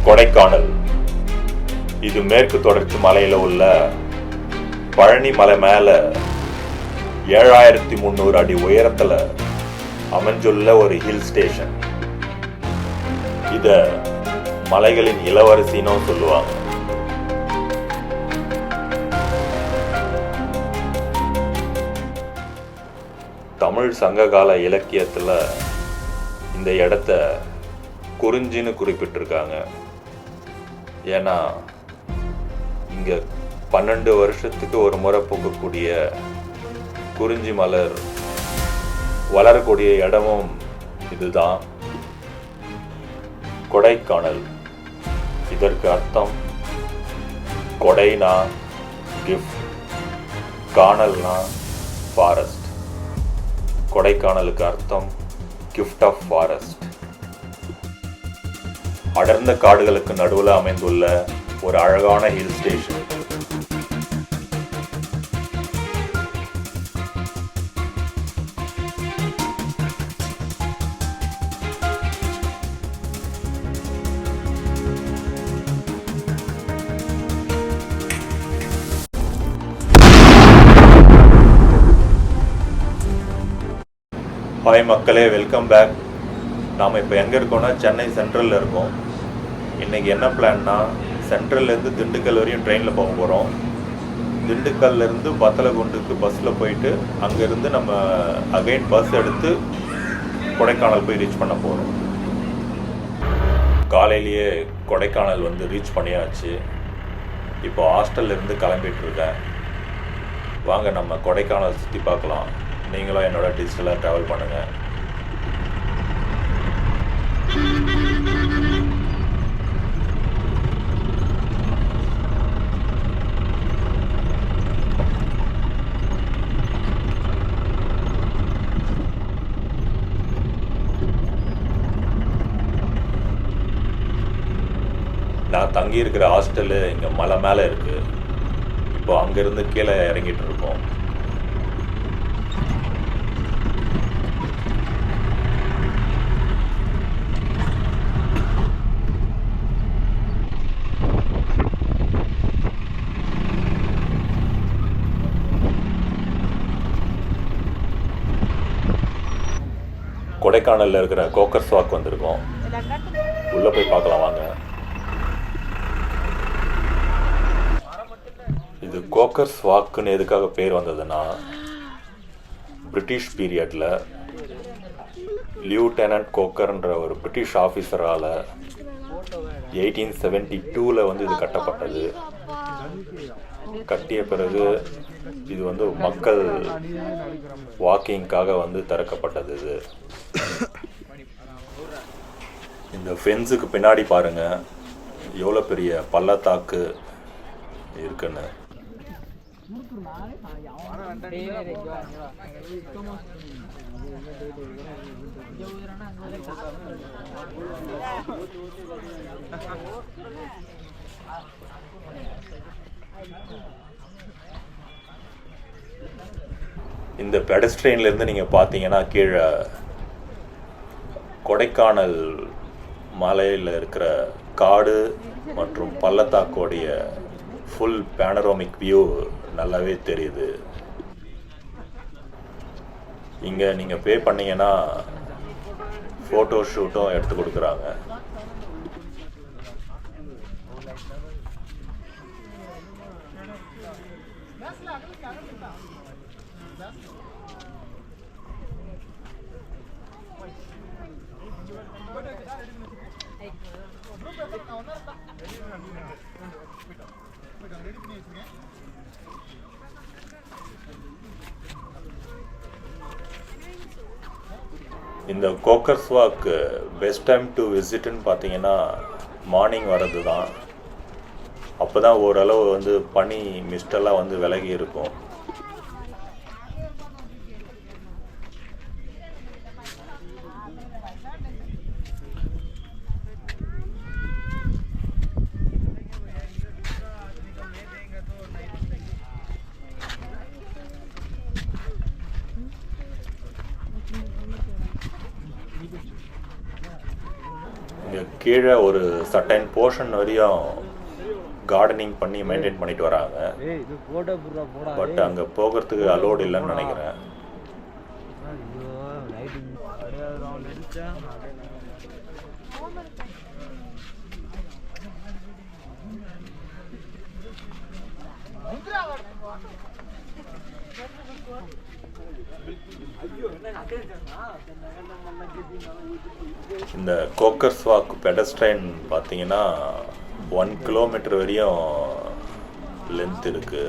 கொடைக்கானல் இது மேற்கு தொடர்ச்சி மலையில உள்ள பழனி மலை மேல 7300 அடி உயரத்துல அமைஞ்சுள்ள ஒரு ஹில் ஸ்டேஷன். இத மலைகளின் இளவரசின்னு சொல்லுவாங்க. தமிழ் சங்ககால இலக்கியத்துல இந்த இடத்த குறிஞ்சின்னு குறிப்பிட்டிருக்காங்க. ஏன்னா இங்க 12 வருஷத்துக்கு ஒரு முறை பூக்கக்கூடிய குறிஞ்சி மலர் வளரக்கூடிய இடமும் இதுதான். கொடைக்கானல் இதற்கு அர்த்தம் கொடைனா கிஃப்ட், கானல்னா ஃபாரஸ்ட். கொடைக்கானலுக்கு அர்த்தம் கிஃப்ட் ஆஃப் ஃபாரஸ்ட். அடர்ந்த காடுகளுக்கு நடுவில் அமைந்துள்ள ஒரு அழகான ஹில் ஸ்டேஷன். ஹாய் மக்களே, வெல்கம் பேக். நாம் இப்போ எங்கே இருக்கோம்னா சென்னை சென்ட்ரலில் இருக்கோம். இன்றைக்கி என்ன பிளான்னா, சென்ட்ரல்லேருந்து திண்டுக்கல் வரையும் ட்ரெயினில் போக போகிறோம். திண்டுக்கல்லேருந்து பத்தலகுண்டுக்கு பஸ்ஸில் போயிட்டு அங்கேருந்து நம்ம அகைன் பஸ் எடுத்து கொடைக்கானல் போய் ரீச் பண்ண போகிறோம். காலையிலேயே கொடைக்கானல் ரீச் பண்ணியாச்சு. இப்போ ஹாஸ்டல்லேருந்து கிளம்பிகிட்ருக்கேன். வாங்க நம்ம கொடைக்கானல் சுற்றி பார்க்கலாம். நீங்களும் என்னோட டிஜிட்டலாக ட்ராவல் பண்ணுங்கள். நான் தங்கி இருக்கிற ஹாஸ்டலு இங்கே மலை மேலே இருக்குது. இப்போ அங்கேருந்து கீழே இறங்கிட்டு இருக்கோம். கொடைக்கானலில் இருக்கிற கோக்கர்ஸ் வாக் வந்திருக்கோம். உள்ளே போய் பார்க்கலாம் வாங்க. இது கோக்கர்ஸ் வாக்குன்னு எதுக்காக பேர் வந்ததுன்னா, பிரிட்டிஷ் பீரியடில் லியூட்டனன்ட் கோக்கர்ன்ற ஒரு பிரிட்டிஷ் ஆஃபீஸரால் 1872 இது கட்டப்பட்டது. கட்டிய பிறகு இது மக்கள் வாக்கிங்காக திறக்கப்பட்டது. இது இந்த ஃபென்ஸுக்கு பின்னாடி பாருங்க எவ்வளோ பெரிய பள்ளத்தாக்கு இருக்குன்னு. இந்த பெடஸ்ட்ரெயின்லேருந்து நீங்கள் பார்த்தீங்கன்னா கீழே கொடைக்கானல் மலையில் இருக்கிற காடு மற்றும் பள்ளத்தாக்கோடைய ஃபுல் பேனரோமிக் வியூ நல்லாவே தெரியுது. இங்கே நீங்கள் பே பண்ணிங்கன்னா ஃபோட்டோ ஷூட்டும் எடுத்து கொடுக்குறாங்க. இந்த Coaker's Walk best time to விசிட்னு பார்த்தீங்கன்னா மார்னிங் வர்றது தான். அப்போ தான் ஓரளவு பனி மிஸ்டெல்லாம் விலகி இருக்கும். கீழே ஒரு சர்டைன் போர்ஷன் வரையும் கார்டனிங் பண்ணி மெயின்டைன் பண்ணிட்டு வராங்க. பட் அங்கே போகிறதுக்கு அலோடு இல்லைன்னு நினைக்கிறேன். இந்த கோக்கர்ஸ் வாக் பெடஸ்ட்ரைன் பார்த்தீங்கன்னா 1 கிலோமீட்டர் வரையும் லென்த் இருக்கு.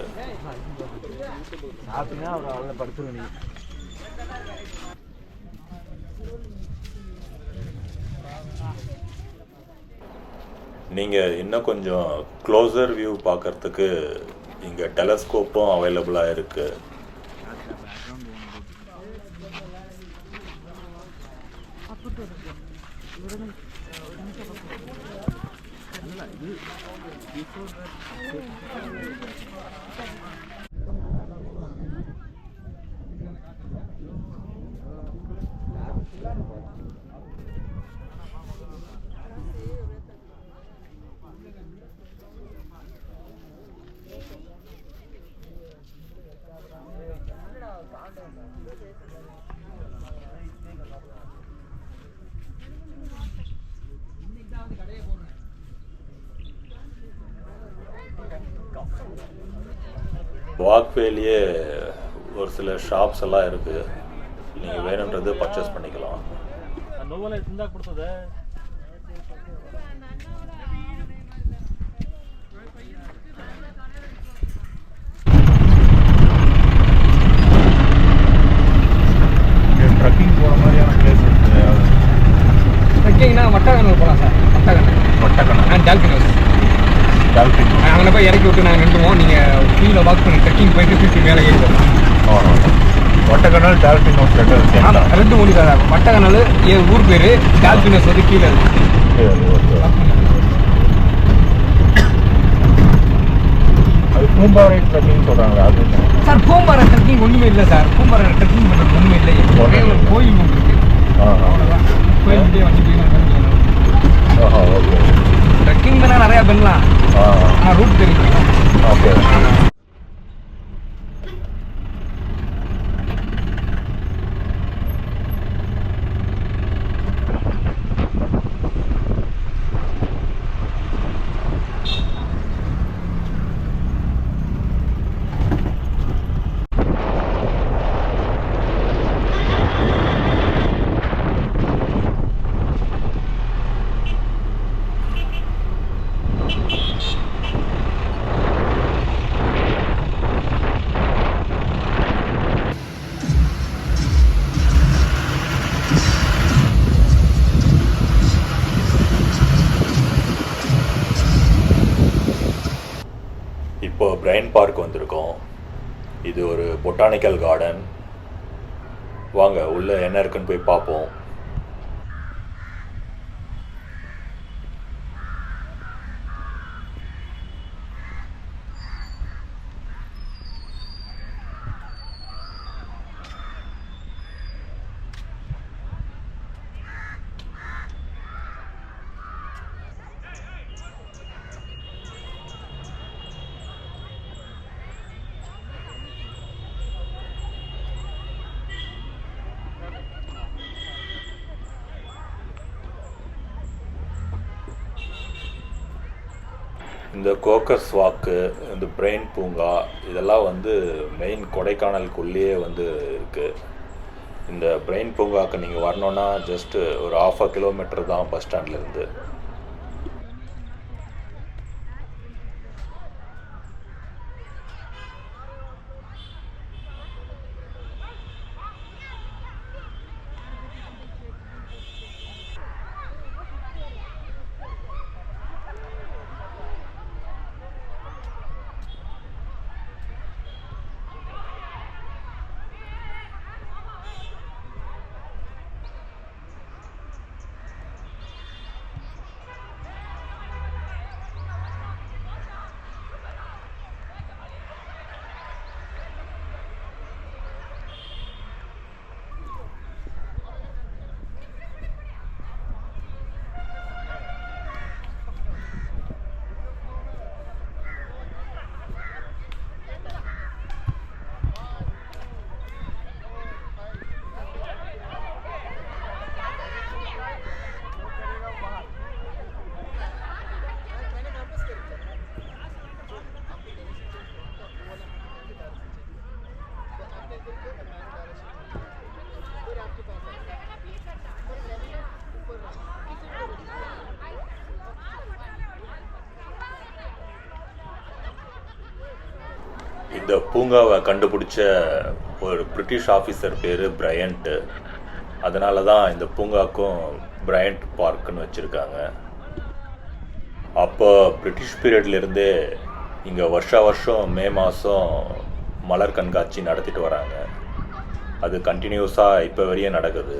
நீங்கள் இன்னும் கொஞ்சம் க்ளோசர் வியூ பார்க்கறதுக்கு இங்கே டெலஸ்கோப்பும் அவைலபிளாக இருக்குது. வாக்வேலியே ஒரு சில ஷாப்ஸ் எல்லாம் இருக்குது. நீங்கள் வேணுன்றது பர்ச்சேஸ் பண்ணிக்கலாம். ட்ரக்கிங் போகிற மாதிரியான பிளேஸ் இருக்குது. ட்ரக்கிங்னா மட்டக்கணல் போகலாம் சார். மட்டக்கணல் dolphin house. அங்கே போய் இறக்கி விட்டு நாங்கள் நின்றுவோம். நீங்கள் கீழே வாக் பண்ணி ட்ரெக்கிங் போயிட்டு திருப்பி மேலே ஏறி போகலாம். மட்டக்கணல் டால்ஃபின் ஹவுஸ் ரெண்டு மொழி சார். மட்டக்கணல் ஊர் பேர், டால்ஃபின் ஹவுஸ் வந்து கீழே அது பூம்பாறை ட்ரெக்கிங் சொல்கிறாங்க. அது சார் பூம்பாறை ட்ரெக்கிங் ஒன்றுமே இல்லை சார். பூம்பாறை ட்ரெக்கிங் பண்ணுறது ஒன்றுமே இல்லை. ஒரே ஒரு கோயில் ஒன்று இருக்குது, அவ்வளோதான். கோயில்கிட்டே வண்டி போய் ஓகே. ட்ரெக்கிங் தானே நிறையா பண்ணலாம். ரூட் தெரியும். ஓகே. இப்போ பிரைன் பார்க் வந்திருக்கோம். இது ஒரு பொட்டானிக்கல் கார்டன். வாங்க உள்ளே என்ன இருக்குன்னு போய் பார்ப்போம். இந்த கோக்கர்ஸ் வாக்கு, இந்த பிரெயின் பூங்கா, இதெல்லாம் வந்து மெயின் கொடைக்கானலுக்குள்ளேயே வந்து இருக்குது. இந்த பிரெயின் பூங்காவுக்கு நீங்கள் வரணுன்னா ஜஸ்ட்டு ஒரு 1/2 கிலோமீட்டர் தான் பஸ் ஸ்டாண்ட்லேருந்து. இந்த பூங்காவை கண்டுபிடிச்ச ஒரு பிரிட்டிஷ் ஆஃபீஸர் பேர் பிரையண்ட்டு. அதனால தான் இந்த பூங்காவுக்கும் பிரையண்ட் பார்க்குன்னு வச்சுருக்காங்க. அப்போ பிரிட்டிஷ் பீரியட்லேருந்தே இங்கே வருஷம் மே மாதம் மலர் கண்காட்சி நடத்திட்டு வராங்க. அது கண்டினியூஸாக இப்போ வரையும் நடக்குது.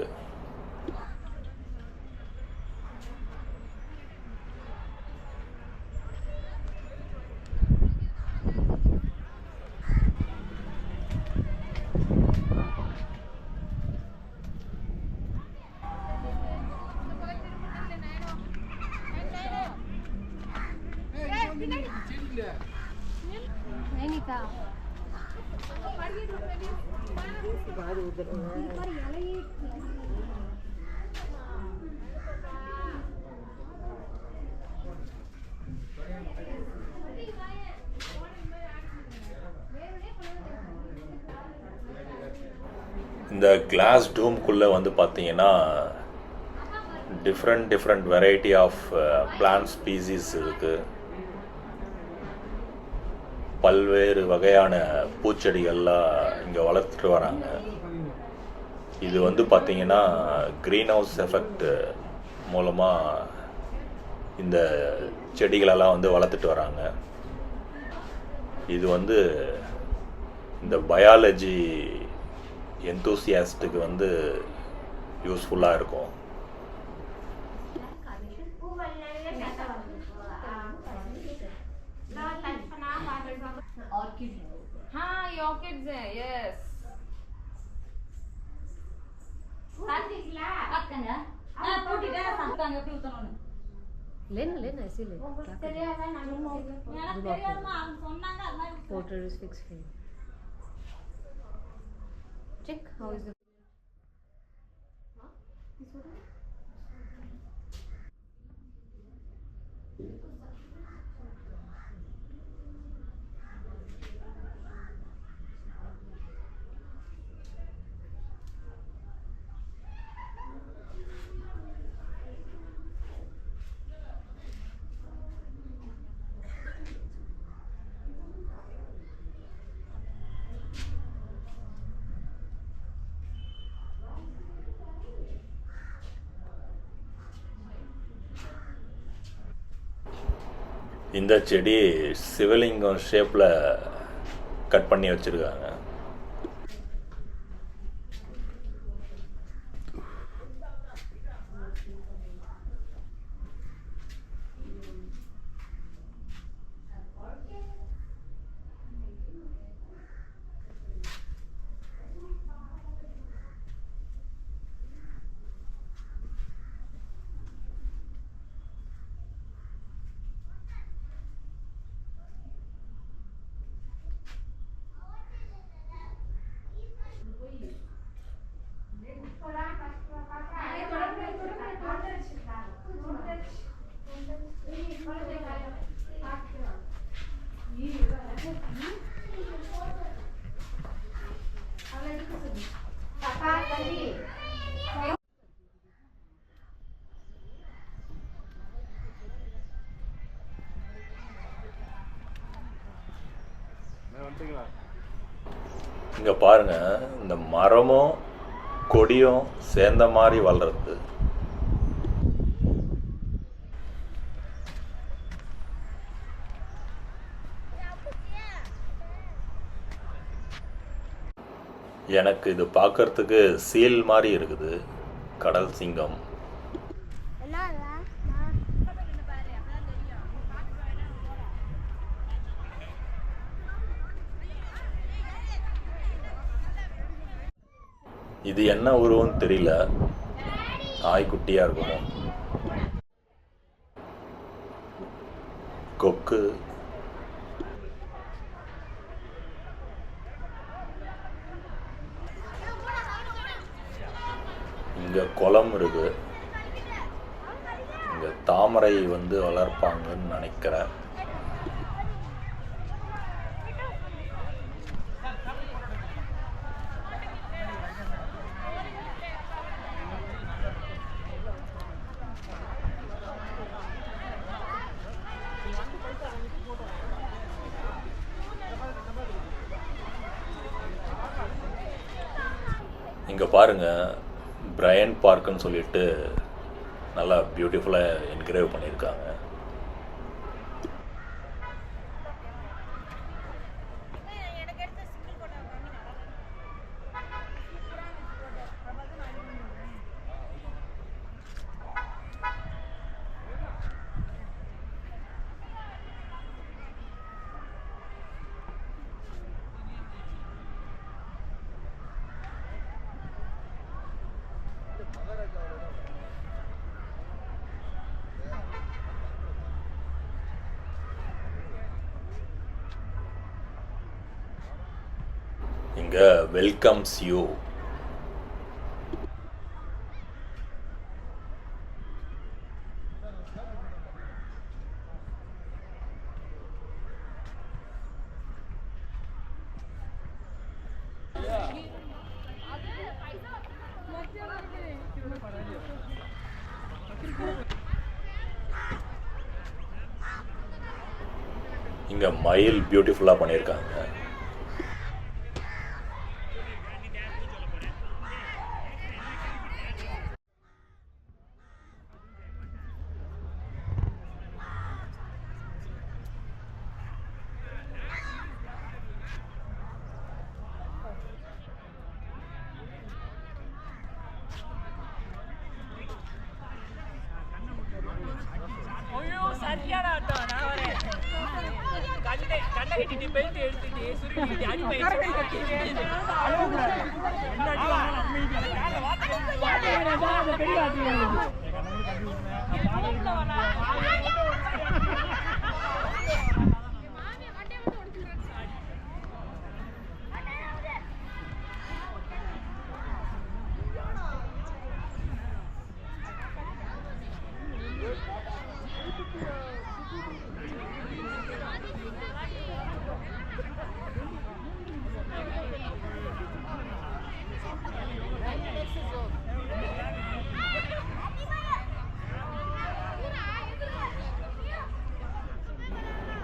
இந்த கிளாஸ் டூம்குள்ளே வந்து பார்த்தீங்கன்னா different variety of plant species இருக்குது. பல்வேறு வகையான பூச்செடிகள்லாம் இங்கே வளர்த்துட்டு வராங்க. இது வந்து பார்த்திங்கன்னா க்ரீன் ஹவுஸ் எஃபெக்ட் மூலமாக இந்த செடிகளெல்லாம் வந்து வளர்த்துட்டு வராங்க. இது வந்து இந்த பயாலஜி எந்தூசியாஸ்ட்டுக்கு வந்து யூஸ்ஃபுல்லாக இருக்கும். हाँ ये ऑर्किड्स हैं यस लेना ऐसे ले porter is fix free check how is இந்த செடி சிவலிங்கம் ஷேப்பில் கட் பண்ணி வச்சுருக்காங்க. இங்கே பாருங்கள், இந்த மரமும் கொடியும் சேர்ந்த மாதிரி வளருது. எனக்கு இது பார்க்கறதுக்கு சீல் மாதிரி இருக்குது, கடல் சிங்கம். இது என்ன உருவம்னு தெரியல, நாய்க்குட்டியாக இருக்கணும். கொக்கு, இங்கே குளம் இருக்கு. இங்கே தாமரை வந்து வளர்ப்பாங்கன்னு நினைக்கிறேன். இங்கே பாருங்கள், பிரையன் பார்க்குன்னு சொல்லிட்டு நல்லா பியூட்டிஃபுல்லாக என்கிரேவ் பண்ணியிருக்காங்க. இங்கே வெல்கம்ஸ் யூ. இங்கே மயில் பியூட்டிஃபுல்லாக பண்ணியிருக்காங்க.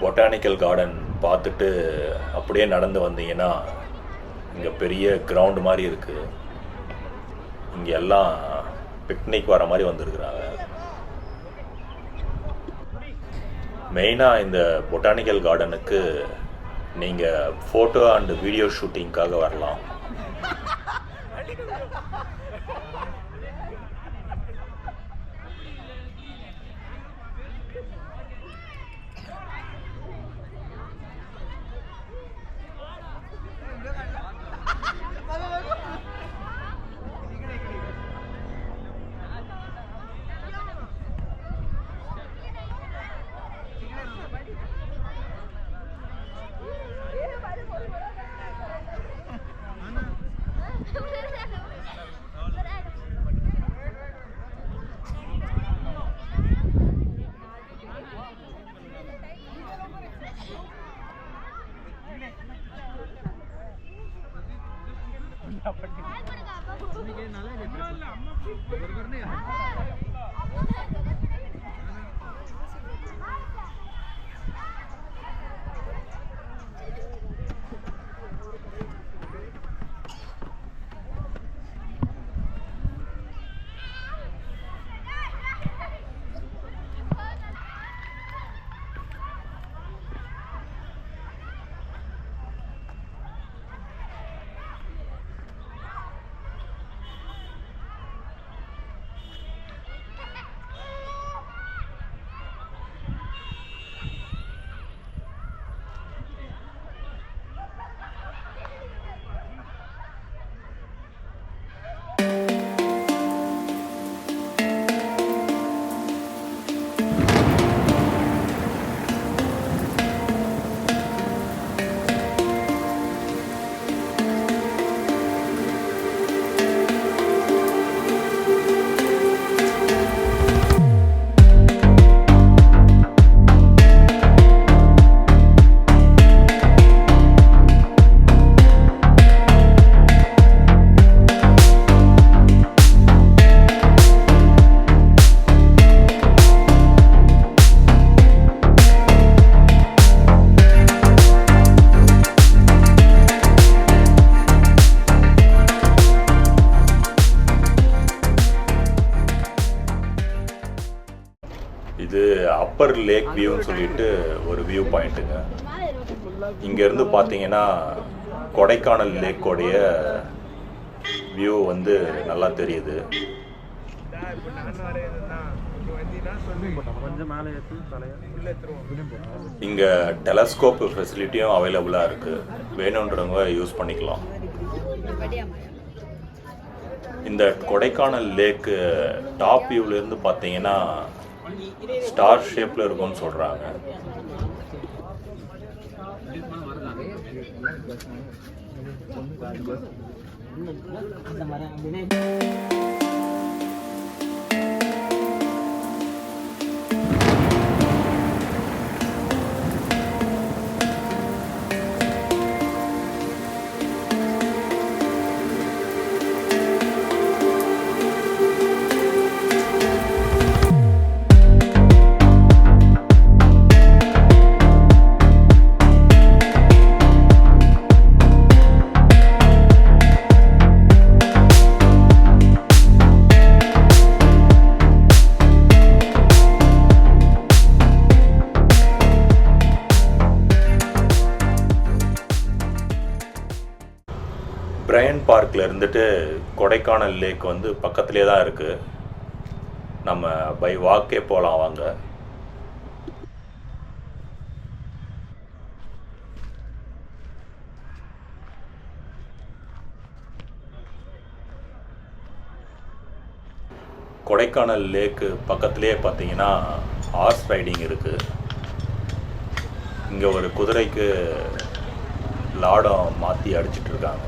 பொட்டானிக்கல் கார்டன் பார்த்துட்டு அப்படியே நடந்து வந்தீங்கன்னா இங்கே பெரிய கிரவுண்டு மாதிரி இருக்குது. இங்கே எல்லாம் பிக்னிக் வர மாதிரி வந்திருக்கிறாங்க. மெயினாக இந்த பொட்டானிக்கல் கார்டனுக்கு நீங்கள் ஃபோட்டோ அண்ட் வீடியோ ஷூட்டிங்காக வரலாம். லேக் வியூன்னு சொல்லிட்டு ஒரு வியூ பாயிண்ட்டுங்க. இங்கேருந்து பார்த்தீங்கன்னா கொடைக்கானல் லேக்கோடைய வியூ வந்து நல்லா தெரியுது. இங்கே டெலஸ்கோப் ஃபெசிலிட்டியும் அவைலபிளாக இருக்குது. வேணுன்றவங்க யூஸ் பண்ணிக்கலாம். இந்த கொடைக்கானல் லேக்கு டாப் வியூவிலேருந்து பார்த்தீங்கன்னா ஸ்டார் ஷேப்பில் இருக்கும்னு சொல்கிறாங்க. பிரையன் பார்க்கில் இருந்துட்டு கொடைக்கானல் லேக் வந்து பக்கத்துலேயே தான் இருக்குது. நம்ம பை வாக்கே போகலாம் வாங்க. கொடைக்கானல் லேக்கு பக்கத்துலேயே பார்த்தீங்கன்னா ஹார்ஸ் ரைடிங் இருக்குது. இங்கே ஒரு குதிரைக்கு லாடம் மாற்றி அடிச்சிட்ருக்காங்க.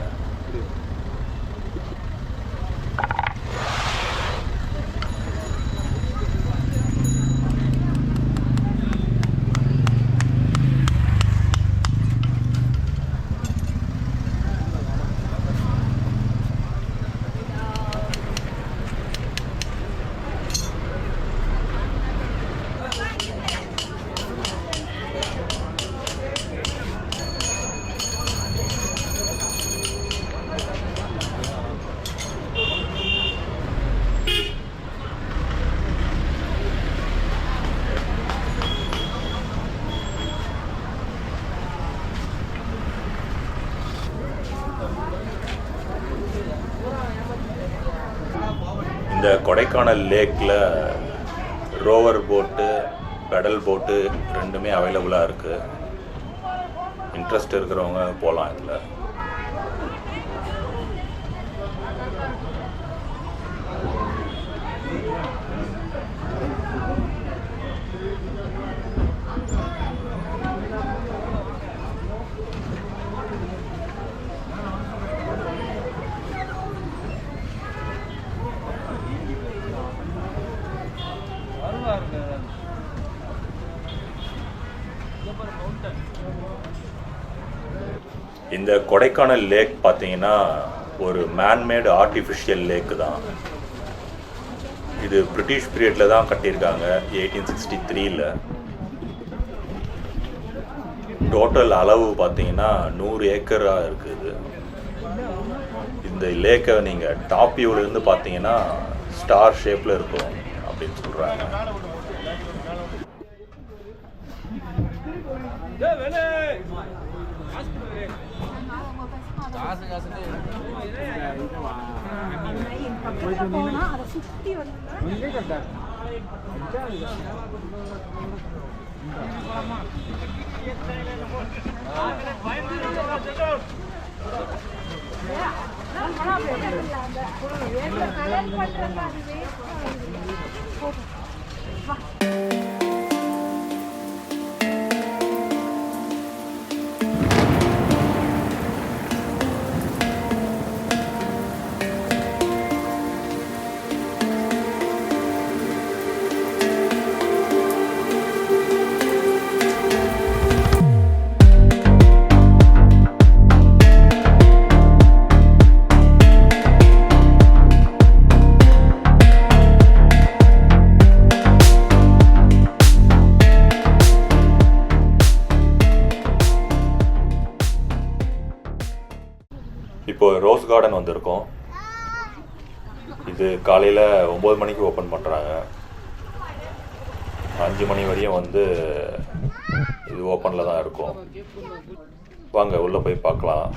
இந்த கொடைக்கானல் லேக்கில் ரோவர் போட்டு பெடல் போட்டு ரெண்டுமே அவைலபிளாக இருக்குது. இன்ட்ரெஸ்ட் இருக்கிறவங்க போகலாம். இதில் இந்த கொடைக்கானல் லேக் பார்த்தீங்கன்னா ஒரு மேன்மேடு ஆர்டிஃபிஷியல் லேக்கு தான். இது பிரிட்டிஷ் பீரியடில் தான் கட்டியிருக்காங்க, 1863ல். டோட்டல் அளவு பார்த்தீங்கன்னா 100 ஏக்கராக இருக்குது. இந்த லேக்கை நீங்கள் டாப் வியூவிலேருந்து பார்த்தீங்கன்னா ஸ்டார் ஷேப்பில் இருக்கும் அப்படின்னு சொல்கிறாங்க. இப்போ ரோஸ் கார்டன் வந்திருக்கோம். இது காலையில் 9 மணிக்கு ஓப்பன் பண்ணுறாங்க. 5 மணி வரையும் வந்து இது ஓப்பனில் தான் இருக்கும். வாங்க உள்ளே போய் பார்க்கலாம்.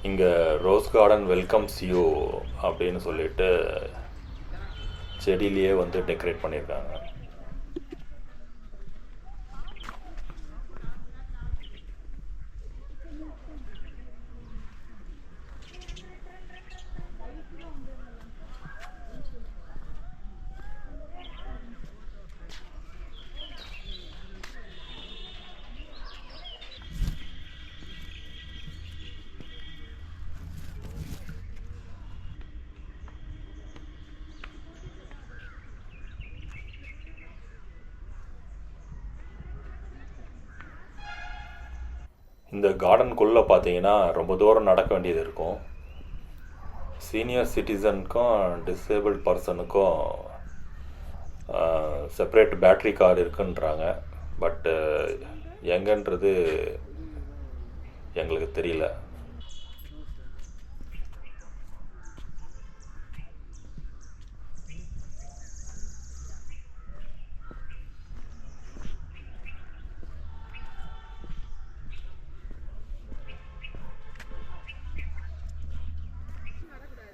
இங்கே ரோஸ் கார்டன் வெல்கம்ஸ் யூ அப்படின்னு சொல்லிட்டு செடியிலேயே வந்து டெக்கரேட் பண்ணியிருக்காங்க. இந்த கார்டனுக்குள்ளே பார்த்தீங்கன்னா ரொம்ப தூரம் நடக்க வேண்டியது இருக்கும். சீனியர் சிட்டிசனுக்கும் டிசேபிள் பர்சனுக்கும் செப்பரேட் பேட்ரி கார் இருக்குன்றாங்க. பட்டு எங்கன்றது எங்களுக்கு தெரியல.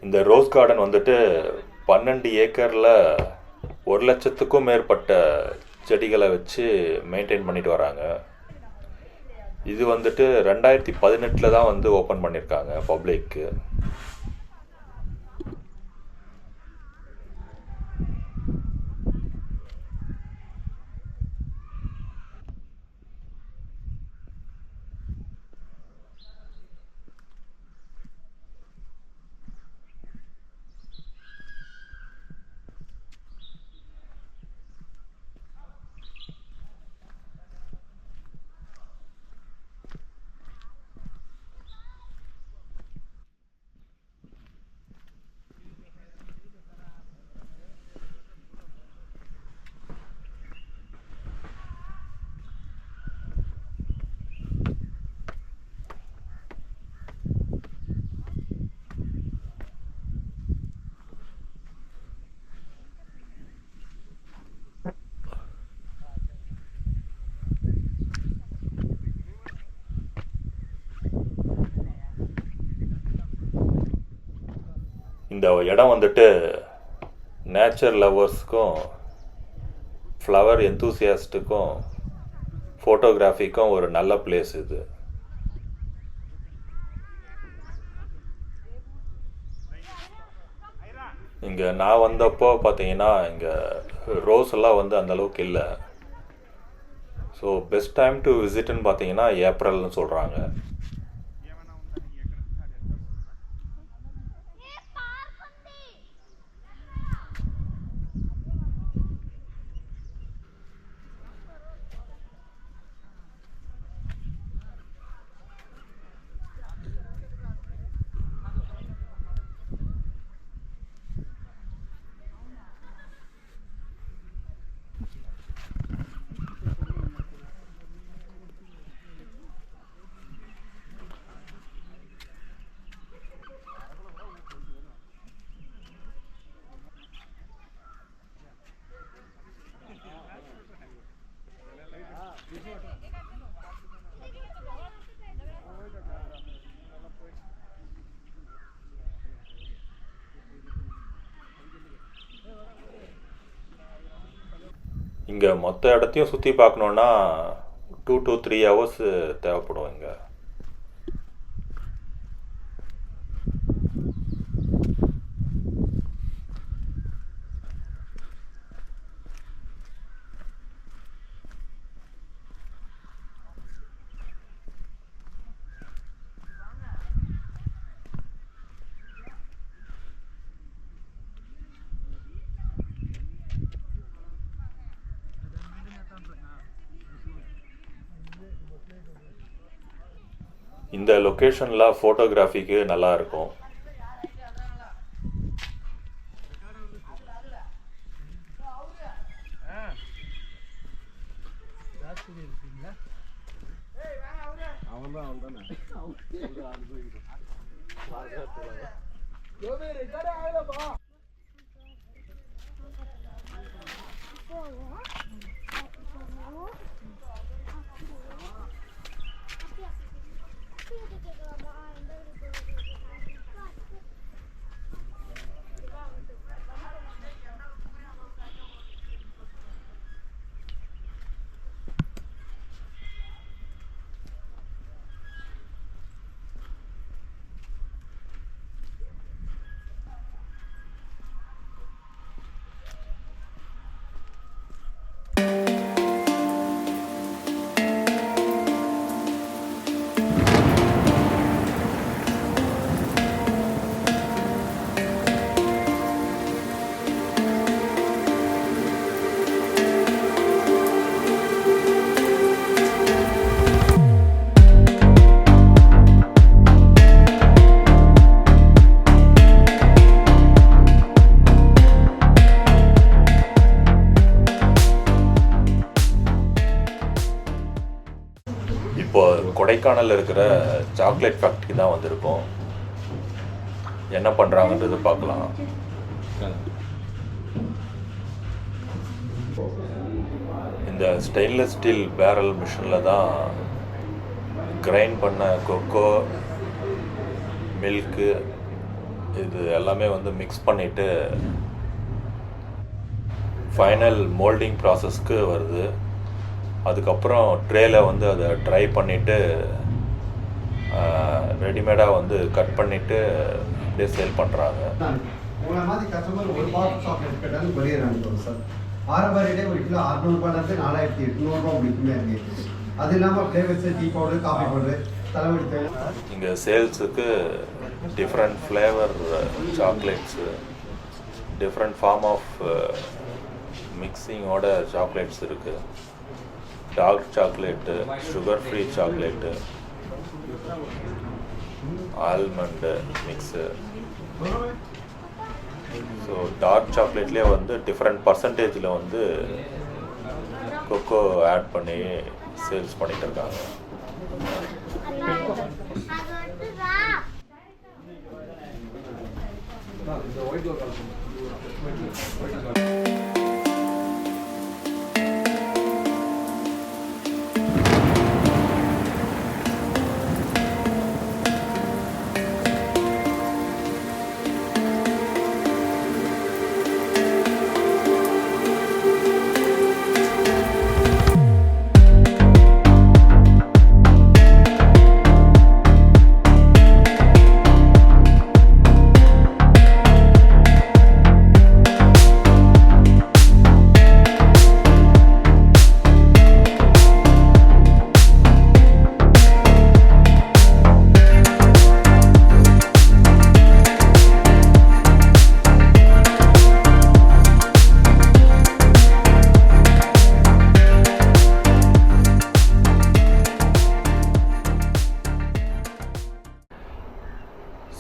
இந்த ரோஸ் கார்டன் வந்துட்டு 12 ஏக்கரில் 1,00,000க்கும் மேற்பட்ட செடிகளை வச்சு மெயின்டைன் பண்ணிட்டு வராங்க. இது வந்துட்டு 2018 தான் வந்து ஓப்பன் பண்ணியிருக்காங்க பப்ளிக்கு. இந்த இடம் வந்துட்டு நேச்சர் லவ்வர்ஸ்க்கும் ஃப்ளவர் எந்தூசியாஸ்ட்டுக்கும் ஃபோட்டோகிராஃபிக்கும் ஒரு நல்ல பிளேஸ் இது. இங்கே நான் வந்தப்போ பார்த்தீங்கன்னா இங்கே ரோஸ் எல்லாம் வந்து அந்தளவுக்கு இல்லை. ஸோ பெஸ்ட் டைம் டு விசிட்னு பார்த்தீங்கன்னா ஏப்ரல்னு சொல்கிறாங்க. இங்கே மொத்த இடத்தையும் சுற்றி பார்க்கணுன்னா 2 to 3 hours தேவைப்படும் இங்கே. இந்த லொக்கேஷனில் ஃபோட்டோகிராஃபிக்கு நல்லா இருக்கும். இப்போ கொடைக்கானலில் இருக்கிற சாக்லேட் ஃபேக்ட்ரி தான் வந்திருக்கோம். என்ன பண்ணுறாங்கன்றது பார்க்கலாம். இந்த ஸ்டெயின்லெஸ் ஸ்டீல் பேரல் மிஷினில் தான் கிரைண்ட் பண்ண கொக்கோ, மில்க்கு இது எல்லாமே வந்து மிக்ஸ் பண்ணிவிட்டு ஃபைனல் மோல்டிங் ப்ராசஸ்க்கு வருது. அதுக்கப்புறம் ட்ரேயில் வந்து அதை ட்ரை பண்ணிவிட்டு ரெடிமேடாக வந்து கட் பண்ணிவிட்டு அப்படியே சேல் பண்ணுறாங்க. உங்களை மாதிரி கஸ்டமர் ஒரு பாக்ஸ் சாக்லேட் கேட்டாலும் கொரியர் அனுப்புவோம் சார். ஆரம்ப ரேட்டே ஒரு கிலோ 600 4800 முடிக்குமே இருக்குது. அது இல்லாமல் flavours, tea powder, coffee powder, தலைவலி தேவை. இங்கே சேல்ஸுக்கு different flavour chocolates, different form of மிக்சிங்கோட சாக்லேட்ஸ் இருக்குது. Dark chocolate, sugar free chocolate, almond mix. So dark சாக்லேட்லேயே வந்து டிஃப்ரெண்ட் பர்சன்டேஜில் வந்து கொக்கோ ஆட் பண்ணி சேல்ஸ் பண்ணிட்டு இருக்காங்க.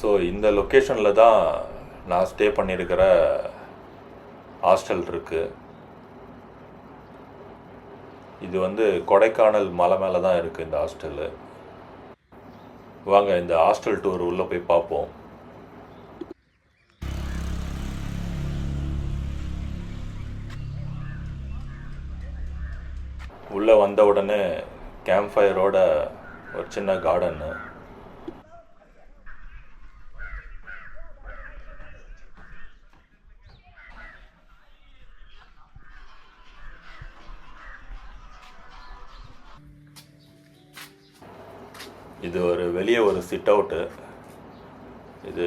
ஸோ இந்த லொக்கேஷனில் தான் நான் ஸ்டே பண்ணியிருக்கிற ஹாஸ்டல் இருக்குது. இது வந்து கொடைக்கானல் மலை மேலே தான் இருக்குது இந்த ஹாஸ்டலு. வாங்க இந்த ஹாஸ்டல் டூர் உள்ளே போய் பார்ப்போம். உள்ளே வந்த உடனே கேம்ப் ஃபயரோட ஒரு சின்ன கார்டன்னு. இது ஒரு வெளியே ஒரு சிட் அவுட்டு. இது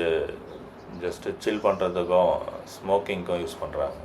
ஜஸ்ட்டு சில் பண்ணுறதுக்கும் ஸ்மோக்கிங்க்கும் யூஸ் பண்ணுறாங்க.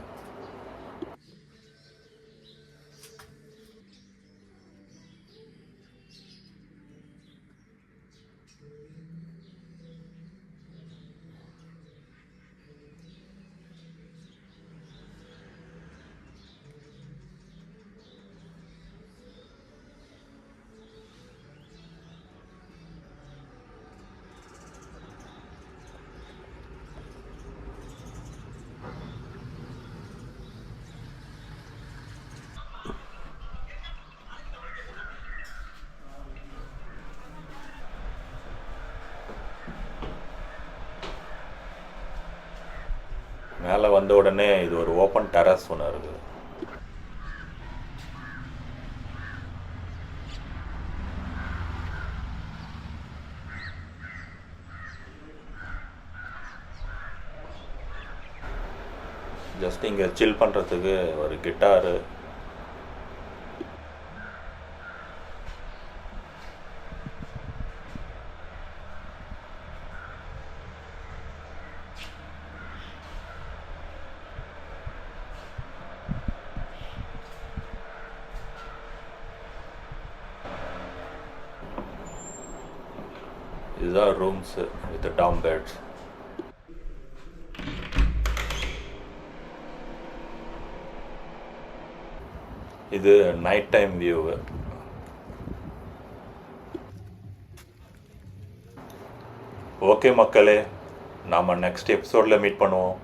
மேலே வந்த உடனே இது ஒரு ஓப்பன் டெரஸ் ஒன்று இருக்குது. ஜஸ்ட் இங்கே சில் பண்ணுறதுக்கு ஒரு கிட்டாரு, இதுதான் ரூம்ஸு வித் டாம் பெட்ஸ். இது நைட் டைம் வியூவு. ஓகே மக்களே, நாம் நெக்ஸ்ட் எபிசோடில் மீட் பண்ணுவோம்.